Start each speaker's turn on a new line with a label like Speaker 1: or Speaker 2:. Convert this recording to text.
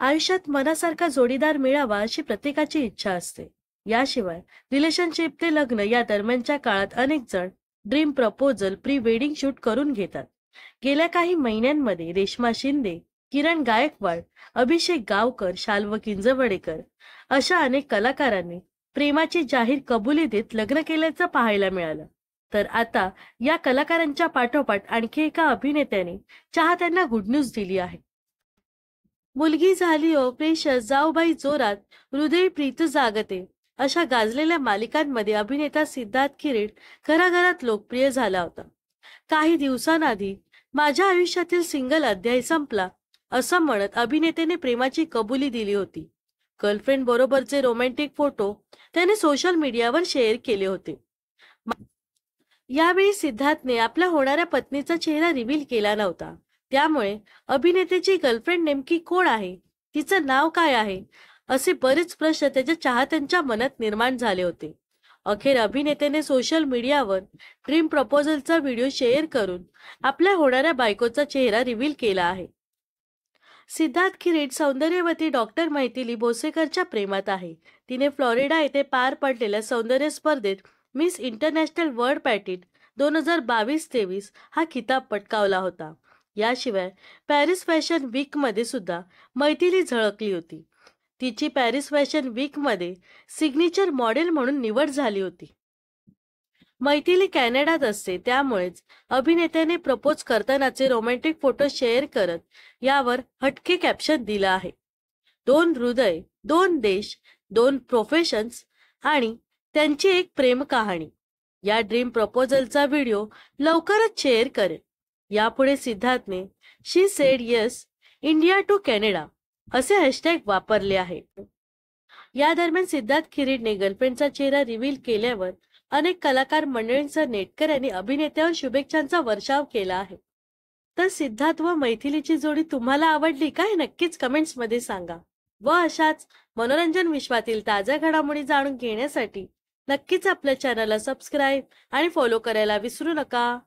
Speaker 1: आयुष्यात मनासारखा जोडीदार मिळावा अशी प्रत्येकाची इच्छा असते. याशिवाय रिलेशनशिप ते लग्न या दरम्यानच्या काळात अनेक जण dream proposal, pre wedding shoot करून घेतात. गेल्या काही महिन्यांमध्ये रेश्मा शिंदे, किरण गायकवाड, अभिषेक गावकर, शाल्व किंजवडेकर अशा अनेक कलाकारांनी प्रेमाची जाहीर कबुली देत लग्न केल्याचं पाहायला मिळालं. तर आता या कलाकारांच्या पाठोपाठ आणखी एका अभिनेत्याने चाहत्यांना गुड न्यूज दिली आहे. मुलगी झाली ओ प्रेशर, जाऊबाई जोरात, हृदय प्रीत जागते अशा गाजलेल्या मालिकांमध्ये अभिनेता सिद्धार्थ किरेड घराघरात लोकप्रिय झाला होता. काही दिवसांआधी माझ्या आयुष्यातील सिंगल अध्याय संपला असं म्हणत अभिनेत्याने प्रेमाची कबुली दिली होती. गर्लफ्रेंड बरोबरचे रोमॅन्टिक फोटो त्याने सोशल मीडियावर शेअर केले होते. यावेळी सिद्धार्थने आपल्या होणाऱ्या पत्नीचा चेहरा रिव्हील केला नव्हता. त्यामुळे अभिनेत्याची गर्लफ्रेंड नेमकी कोण आहे, तिचं नाव काय आहे, असे बरेच प्रश्न त्याच्या चाहत्यांच्या मनात निर्माण झाले होते. अखेर अभिनेत्याने सोशल मीडियावर ड्रीम प्रपोजलचा व्हिडिओ शेअर करून आपल्या होणाऱ्या बायकोचा चेहरा रिव्हील केला आहे. सिद्धार्थ किरेड सौंदर्यवती डॉक्टर मैथिली बोसेकरच्या प्रेमात आहे. तिने फ्लोरिडा येथे पार पडलेल्या सौंदर्य स्पर्धेत मिस इंटरनॅशनल वर्ल्ड पॅटिट 2022-23 हा खिताब पटकावला होता. याशिवाय पॅरिस फॅशन वीक मध्ये सुद्धा मैथिली झळकली होती. तिची पॅरिस फॅशन वीक मध्ये सिग्नेचर मॉडेल म्हणून निवड झाली होती. मैथिली कॅनडात असते, त्यामुळेच अभिनेत्याने प्रपोज करतानाचे रोमॅन्टिक फोटो शेअर करत यावर हटके कॅप्शन दिलं आहे. 2 हृदय, 2 देश, 2 प्रोफेशन्स आणि त्यांची एक प्रेम कहाणी. या ड्रीम प्रपोजलचा व्हिडिओ लवकरच शेअर करेल. यापुढे सिद्धार्थने she said yes India to Canada असे हॅशटॅग वापरले आहे. या दरम्यान सिद्धार्थ किरेडने गर्लफ्रेंडचा चेहरा रिव्हील केल्यावर अनेक कलाकार मंडळींसह नेटकर यांनी अभिनेत्यावर शुभेच्छांचा वर्षाव केला आहे. तर सिद्धार्थ व मैथिलीची जोडी तुम्हाला आवडली का हे नक्कीच कमेंट्स मध्ये सांगा. व अशाच मनोरंजन विश्वातील ताज्या घडामोडी जाणून घेण्यासाठी नक्कीच आपल्या चॅनलला सबस्क्राईब आणि फॉलो करायला विसरू नका.